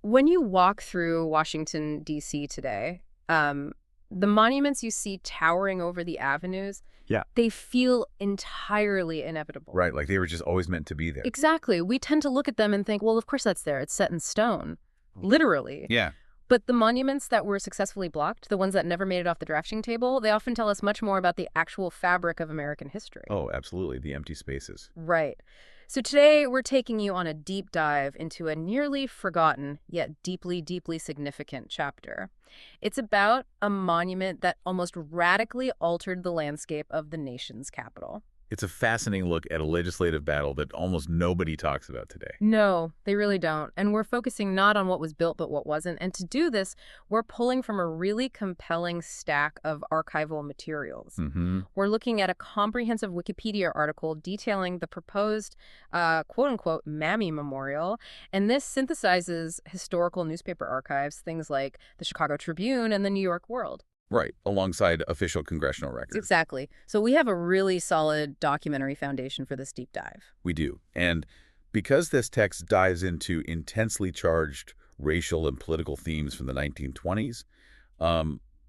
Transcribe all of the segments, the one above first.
When you walk through Washington, D.C. today, the monuments you see towering over the avenues, Yeah. they feel entirely inevitable. Right, like they were just always meant to be there. Exactly. We tend to look at them and think, well, of course that's there. It's set in stone, literally. Yeah. But the monuments that were successfully blocked, the ones that never made it off the drafting table, they often tell us much more about the actual fabric of American history. Oh, absolutely. The empty spaces. Right. So today we're taking you on a deep dive into a nearly forgotten, yet deeply, deeply significant chapter. It's about a monument that almost radically altered the landscape of the nation's capital. It's a fascinating look at a legislative battle that almost nobody talks about today. No, they really don't. And we're focusing not on what was built, but what wasn't. And to do this, we're pulling from a really compelling stack of archival materials. We're looking at a comprehensive Wikipedia article detailing the proposed, quote-unquote, Mammy Memorial. And this synthesizes historical newspaper archives, things like the Chicago Tribune and the New York World. Right, alongside official congressional records. Exactly. So we have a really solid documentary foundation for this deep dive. We do. And because this text dives into intensely charged racial and political themes from the 1920s,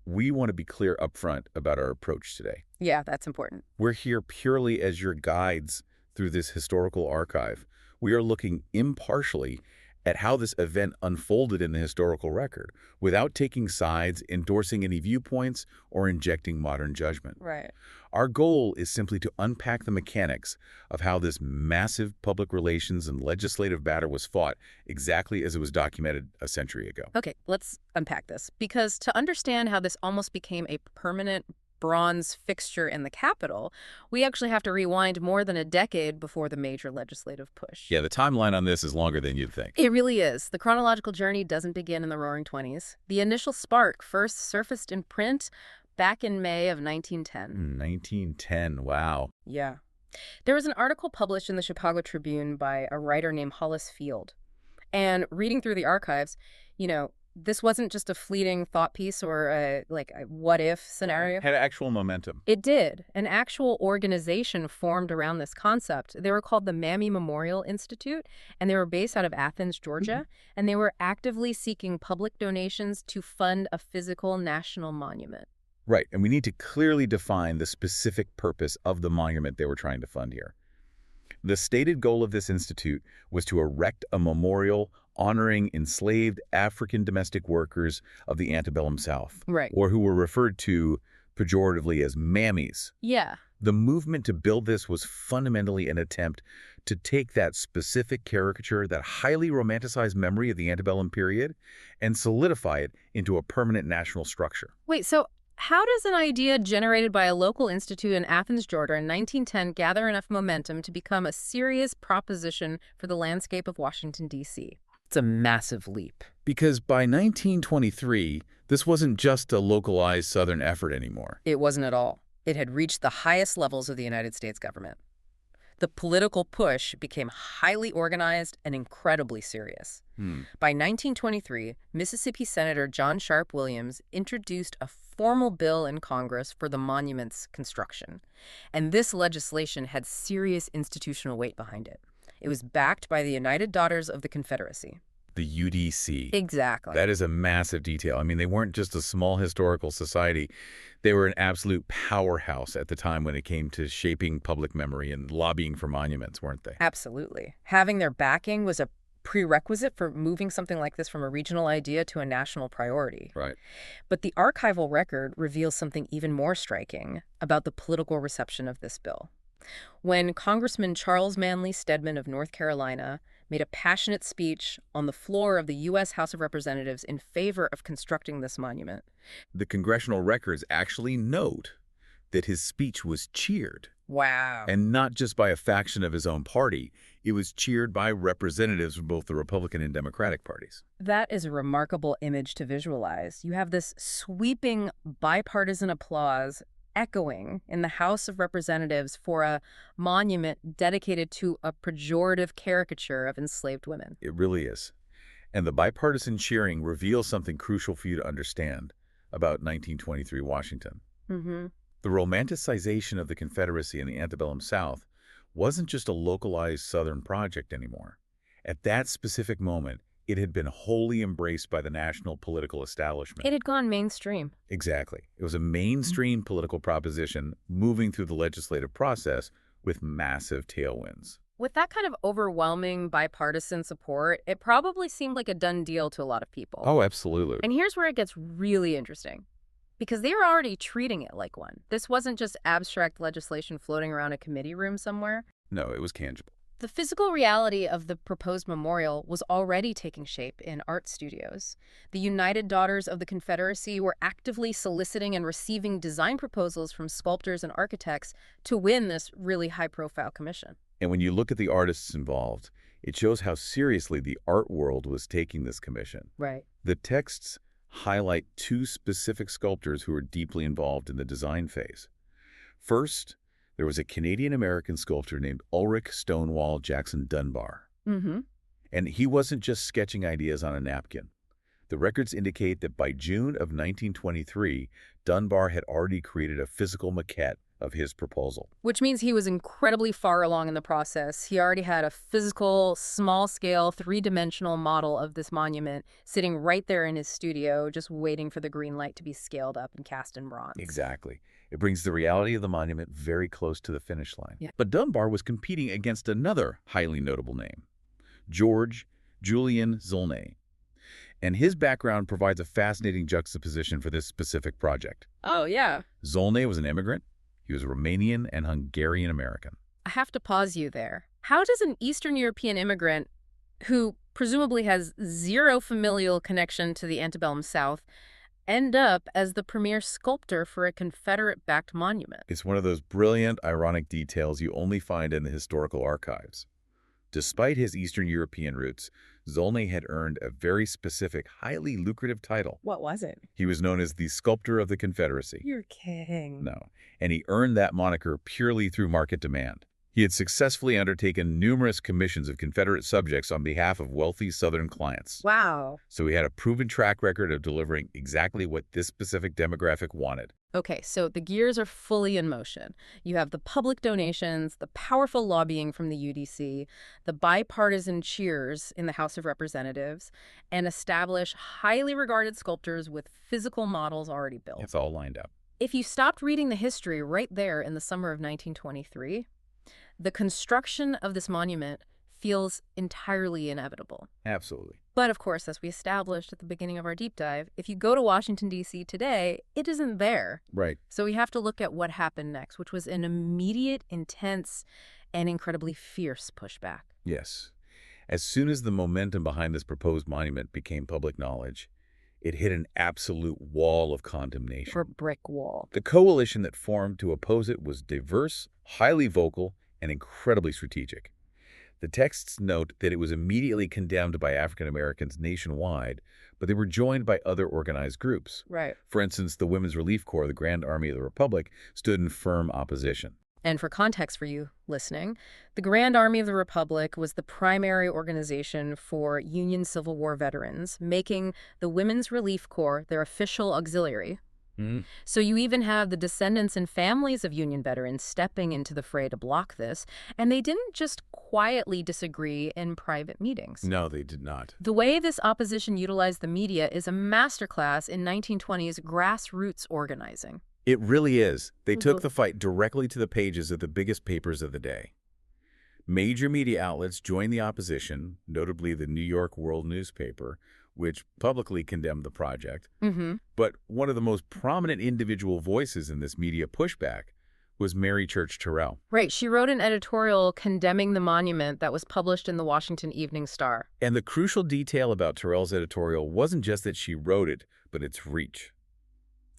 we want to be clear up front about our approach today. Yeah, that's important. We're here purely as your guides through this historical archive. We are looking impartially at how this event unfolded in the historical record, without taking sides, endorsing any viewpoints, or injecting modern judgment. Right. Our goal is simply to unpack the mechanics of how this massive public relations and legislative battle was fought exactly as it was documented a century ago. Okay, let's unpack this. Because to understand how this almost became a permanent bronze fixture in the Capitol, we actually have to rewind more than a decade before the major legislative push. Yeah, the timeline on this is longer than you'd think. It really is. The chronological journey doesn't begin in the Roaring '20s. The initial spark first surfaced in print back in May of 1910. 1910, wow. Yeah. There was an article published in the Chicago Tribune by a writer named Hollis Field. And reading through the archives, this wasn't just a fleeting thought piece or a what-if scenario. Had actual momentum. It did. An actual organization formed around this concept. They were called the Mammy Memorial Institute, and they were based out of Athens, Georgia, and they were actively seeking public donations to fund a physical national monument. Right, and we need to clearly define the specific purpose of the monument they were trying to fund here. The stated goal of this institute was to erect a memorial honoring enslaved African domestic workers of the antebellum South, Right. or who were referred to pejoratively as mammies. Yeah. The movement to build this was fundamentally an attempt to take that specific caricature, that highly romanticized memory of the antebellum period, and solidify it into a permanent national structure. Wait, so how does an idea generated by a local institute in Athens, Georgia in 1910 gather enough momentum to become a serious proposition for the landscape of Washington, D.C.? It's a massive leap. Because by 1923, this wasn't just a localized Southern effort anymore. It wasn't at all. It had reached the highest levels of the United States government. The political push became highly organized and incredibly serious. By 1923, Mississippi Senator John Sharp Williams introduced a formal bill in Congress for the monument's construction. And this legislation had serious institutional weight behind it. It was backed by the United Daughters of the Confederacy. The UDC. Exactly. That is a massive detail. I mean, they weren't just a small historical society. They were an absolute powerhouse at the time when it came to shaping public memory and lobbying for monuments, weren't they? Absolutely. Having their backing was a prerequisite for moving something like this from a regional idea to a national priority. Right. But the archival record reveals something even more striking about the political reception of this bill. When Congressman Charles Manley Stedman of North Carolina made a passionate speech on the floor of the U.S. House of Representatives in favor of constructing this monument, the congressional records actually note that his speech was cheered. Wow. And not just by a faction of his own party. It was cheered by representatives from both the Republican and Democratic parties. That is a remarkable image to visualize. You have this sweeping bipartisan applause echoing in the House of Representatives for a monument dedicated to a pejorative caricature of enslaved women. It really is. And the bipartisan cheering reveals something crucial for you to understand about 1923 Washington. The romanticization of the Confederacy in the antebellum South wasn't just a localized Southern project anymore. At that specific moment, it had been wholly embraced by the national political establishment. It had gone mainstream. Exactly. It was a mainstream political proposition moving through the legislative process with massive tailwinds. With that kind of overwhelming bipartisan support, it probably seemed like a done deal to a lot of people. Oh, absolutely. And here's where it gets really interesting. Because they were already treating it like one. This wasn't just abstract legislation floating around a committee room somewhere. No, it was tangible. The physical reality of the proposed memorial was already taking shape in art studios. The United Daughters of the Confederacy were actively soliciting and receiving design proposals from sculptors and architects to win this really high-profile commission. And when you look at the artists involved, it shows how seriously the art world was taking this commission. Right. The texts highlight two specific sculptors who were deeply involved in the design phase. First, there was a Canadian-American sculptor named Ulrich Stonewall Jackson Dunbar. Mm-hmm. And he wasn't just sketching ideas on a napkin. The records indicate that by June of 1923, Dunbar had already created a physical maquette of his proposal. Which means he was incredibly far along in the process. He already had a physical, small-scale, three-dimensional model of this monument sitting right there in his studio, just waiting for the green light to be scaled up and cast in bronze. Exactly. It brings the reality of the monument very close to the finish line. Yeah. But Dunbar was competing against another highly notable name, George Julian Zolnay. And his background provides a fascinating juxtaposition for this specific project. Oh, yeah. Zolnay was an immigrant. He was Romanian and Hungarian American. I have to pause you there. How does an Eastern European immigrant who presumably has zero familial connection to the antebellum South end up as the premier sculptor for a Confederate-backed monument? It's one of those brilliant, ironic details you only find in the historical archives. Despite his Eastern European roots, Zolnay had earned a very specific, highly lucrative title. What was it? He was known as the Sculptor of the Confederacy. You're kidding. No, and he earned that moniker purely through market demand. He had successfully undertaken numerous commissions of Confederate subjects on behalf of wealthy Southern clients. Wow. So he had a proven track record of delivering exactly what this specific demographic wanted. Okay, so the gears are fully in motion. You have the public donations, the powerful lobbying from the UDC, the bipartisan cheers in the House of Representatives, and established highly regarded sculptors with physical models already built. It's all lined up. If you stopped reading the history right there in the summer of 1923, the construction of this monument feels entirely inevitable. Absolutely. But of course, as we established at the beginning of our deep dive, if you go to Washington, D.C. today, it isn't there. Right. So we have to look at what happened next, which was an immediate, intense, and incredibly fierce pushback. Yes. As soon as the momentum behind this proposed monument became public knowledge, it hit an absolute wall of condemnation. Or brick wall. The coalition that formed to oppose it was diverse, highly vocal, and incredibly strategic. The texts note that it was immediately condemned by African Americans nationwide, but they were joined by other organized groups. Right. For instance, the Women's Relief Corps, the Grand Army of the Republic, stood in firm opposition. And for context for you listening, the Grand Army of the Republic was the primary organization for Union Civil War veterans, making the Women's Relief Corps their official auxiliary. So you even have the descendants and families of Union veterans stepping into the fray to block this, and they didn't just quietly disagree in private meetings. No, they did not. The way this opposition utilized the media is a masterclass in 1920s grassroots organizing. It really is. They took the fight directly to the pages of the biggest papers of the day. Major media outlets joined the opposition, notably the New York World newspaper, which publicly condemned the project. But one of the most prominent individual voices in this media pushback was Mary Church Terrell. Right. She wrote an editorial condemning the monument that was published in the Washington Evening Star. And the crucial detail about Terrell's editorial wasn't just that she wrote it, but its reach.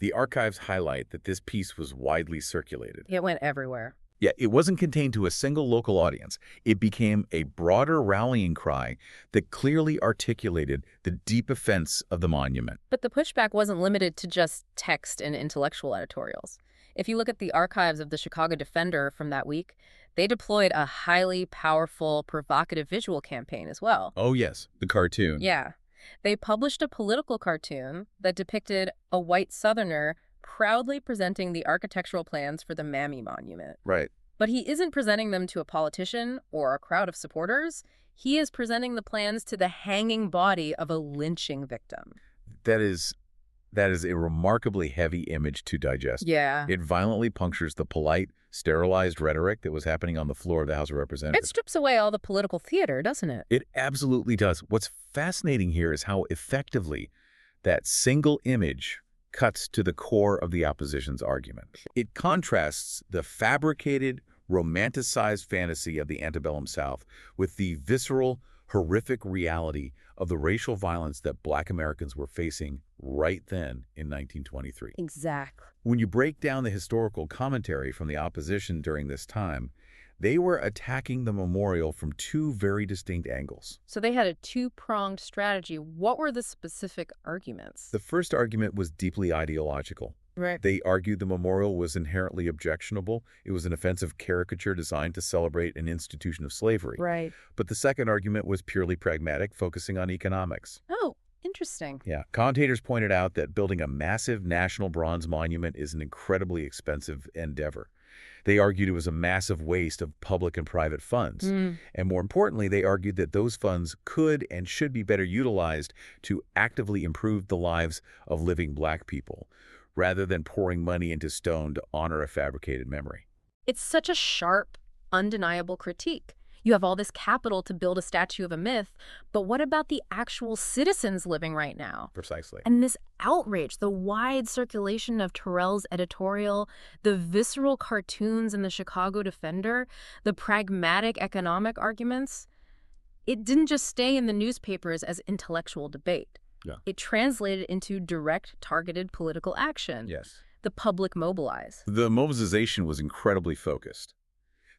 The archives highlight that this piece was widely circulated. It went everywhere. Yeah, it wasn't contained to a single local audience. It became a broader rallying cry that clearly articulated the deep offense of the monument. But the pushback wasn't limited to just text and intellectual editorials. If you look at the archives of the Chicago Defender from that week, they deployed a highly powerful, provocative visual campaign as well. Oh, yes, the cartoon. Yeah. They published a political cartoon that depicted a white Southerner proudly presenting the architectural plans for the Mammy Monument. Right. But he isn't presenting them to a politician or a crowd of supporters. He is presenting the plans to the hanging body of a lynching victim. That is a remarkably heavy image to digest. Yeah. It violently punctures the polite, sterilized rhetoric that was happening on the floor of the House of It Representatives. strips away all the political theater, doesn't it? It absolutely does. What's fascinating here is how effectively that single image cuts to the core of the opposition's argument. It contrasts the fabricated, romanticized fantasy of the antebellum South with the visceral, horrific reality of the racial violence that Black Americans were facing right then in 1923. Exactly. When you break down the historical commentary from the opposition during this time, they were attacking the memorial from two very distinct angles. So they had a two-pronged strategy. What were the specific arguments? The first argument was deeply ideological. Right. They argued the memorial was inherently objectionable. It was an offensive caricature designed to celebrate an institution of slavery. Right. But the second argument was purely pragmatic, focusing on economics. Oh, interesting. Yeah. Commentators pointed out that building a massive national bronze monument is an incredibly expensive endeavor. They argued it was a massive waste of public and private funds. And more importantly, they argued that those funds could and should be better utilized to actively improve the lives of living Black people, rather than pouring money into stone to honor a fabricated memory. It's such a sharp, undeniable critique. You have all this capital to build a statue of a myth, but what about the actual citizens living right now? Precisely. And this outrage, the wide circulation of Terrell's editorial, the visceral cartoons in the Chicago Defender, the pragmatic economic arguments, it didn't just stay in the newspapers as intellectual debate. Yeah. It translated into direct, targeted political action. Yes. The public mobilized. The mobilization was incredibly focused.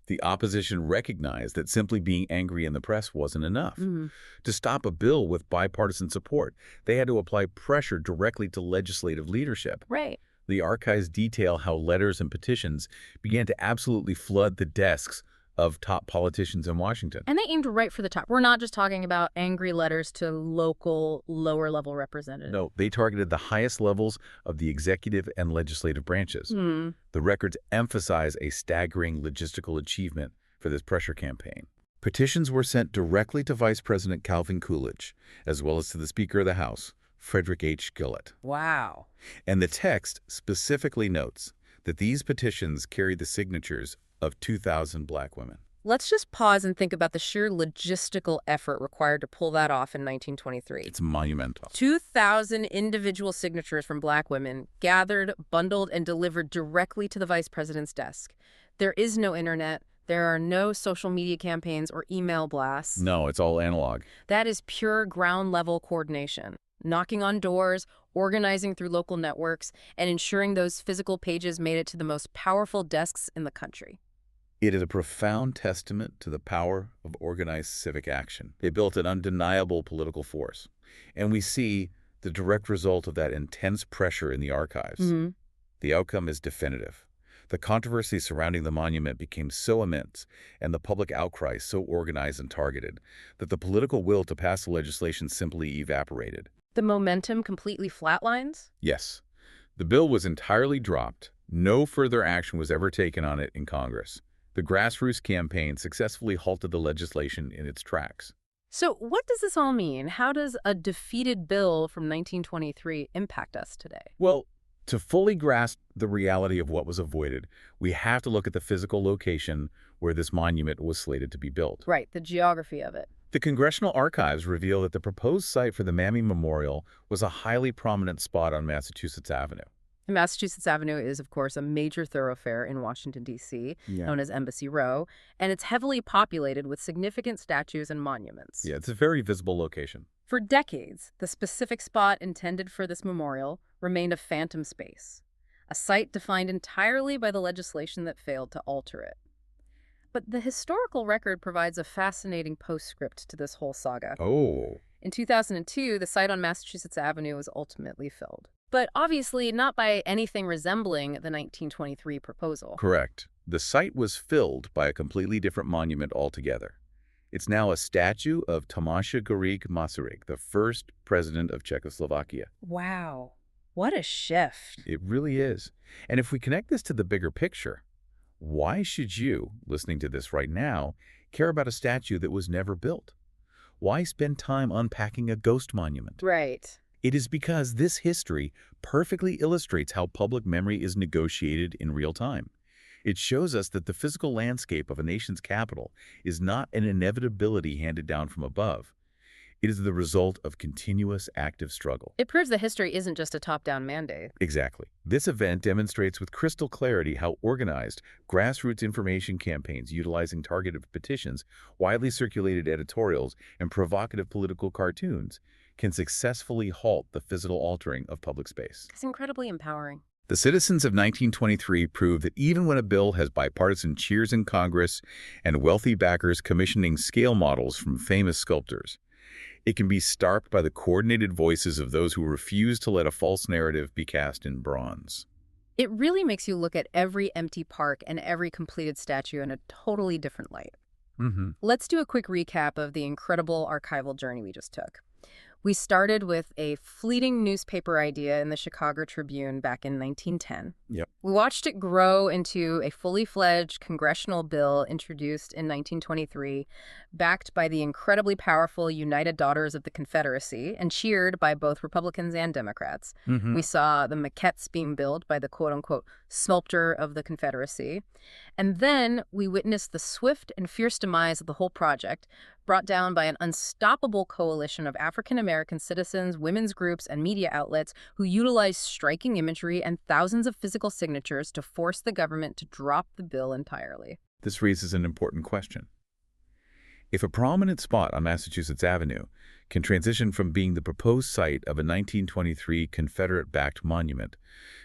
The opposition recognized that simply being angry in the press wasn't enough. To stop a bill with bipartisan support, they had to apply pressure directly to legislative leadership. Right. The archives detail how letters and petitions began to absolutely flood the desks of top politicians in Washington. And they aimed right for the top. We're not just talking about angry letters to local, lower-level representatives. No, they targeted the highest levels of the executive and legislative branches. The records emphasize a staggering logistical achievement for this pressure campaign. Petitions were sent directly to Vice President Calvin Coolidge, as well as to the Speaker of the House, Frederick H. Gillett. Wow. And the text specifically notes that these petitions carried the signatures of 2,000 Black women. Let's just pause and think about the sheer logistical effort required to pull that off in 1923. It's monumental. 2,000 individual signatures from Black women gathered, bundled, and delivered directly to the vice president's desk. There is no internet. There are no social media campaigns or email blasts. No, it's all analog. That is pure ground-level coordination. Knocking on doors, organizing through local networks, and ensuring those physical pages made it to the most powerful desks in the country. It is a profound testament to the power of organized civic action. It built an undeniable political force. And we see the direct result of that intense pressure in the archives. The outcome is definitive. The controversy surrounding the monument became so immense and the public outcry so organized and targeted that the political will to pass the legislation simply evaporated. The momentum completely flatlines? Yes. The bill was entirely dropped. No further action was ever taken on it in Congress. The grassroots campaign successfully halted the legislation in its tracks. So what does this all mean? How does a defeated bill from 1923 impact us today? Well, to fully grasp the reality of what was avoided, we have to look at the physical location where this monument was slated to be built. Right, the geography of it. The congressional archives reveal that the proposed site for the Mammy Memorial was a highly prominent spot on Massachusetts Avenue. And Massachusetts Avenue is, of course, a major thoroughfare in Washington, D.C., known as Embassy Row, and it's heavily populated with significant statues and monuments. Yeah, it's a very visible location. For decades, the specific spot intended for this memorial remained a phantom space, a site defined entirely by the legislation that failed to alter it. But the historical record provides a fascinating postscript to this whole saga. Oh. In 2002, the site on Massachusetts Avenue was ultimately filled. But obviously not by anything resembling the 1923 proposal. Correct. The site was filled by a completely different monument altogether. It's now a statue of Tomáš Garrigue Masaryk, the first president of Czechoslovakia. Wow. What a shift. It really is. And if we connect this to the bigger picture, why should you, listening to this right now, care about a statue that was never built? why spend time unpacking a ghost monument? Right. It is because this history perfectly illustrates how public memory is negotiated in real time. It shows us that the physical landscape of a nation's capital is not an inevitability handed down from above. It is the result of continuous active struggle. It proves that history isn't just a top-down mandate. Exactly. This event demonstrates with crystal clarity how organized grassroots information campaigns utilizing targeted petitions, widely circulated editorials, and provocative political cartoons can successfully halt the physical altering of public space. It's incredibly empowering. The citizens of 1923 proved that even when a bill has bipartisan cheers in Congress and wealthy backers commissioning scale models from famous sculptors, it can be starved by the coordinated voices of those who refuse to let a false narrative be cast in bronze. It really makes you look at every empty park and every completed statue in a totally different light. Let's do a quick recap of the incredible archival journey we just took. We started with a fleeting newspaper idea in the Chicago Tribune back in 1910. Yep. We watched it grow into a fully fledged congressional bill introduced in 1923, backed by the incredibly powerful United Daughters of the Confederacy and cheered by both Republicans and Democrats. We saw the maquettes being built by the quote-unquote sculptor of the Confederacy. And then we witnessed the swift and fierce demise of the whole project, brought down by an unstoppable coalition of African-American citizens, women's groups, and media outlets who utilized striking imagery and thousands of physical signatures to force the government to drop the bill entirely. This raises an important question. If a prominent spot on Massachusetts Avenue can transition from being the proposed site of a 1923 Confederate-backed monument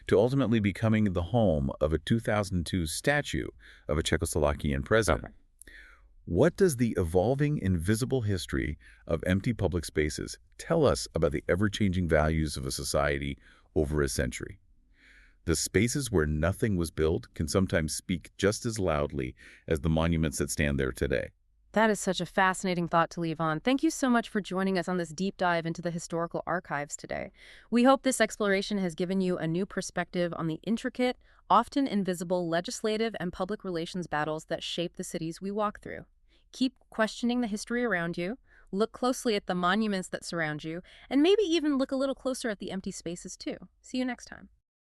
to ultimately becoming the home of a 2002 statue of a Czechoslovakian president, what does the evolving invisible history of empty public spaces tell us about the ever-changing values of a society over a century? The spaces where nothing was built can sometimes speak just as loudly as the monuments that stand there today. That is such a fascinating thought to leave on. Thank you so much for joining us on this deep dive into the historical archives today. We hope this exploration has given you a new perspective on the intricate, often invisible legislative and public relations battles that shape the cities we walk through. Keep questioning the history around you, look closely at the monuments that surround you, and maybe even look a little closer at the empty spaces too. See you next time.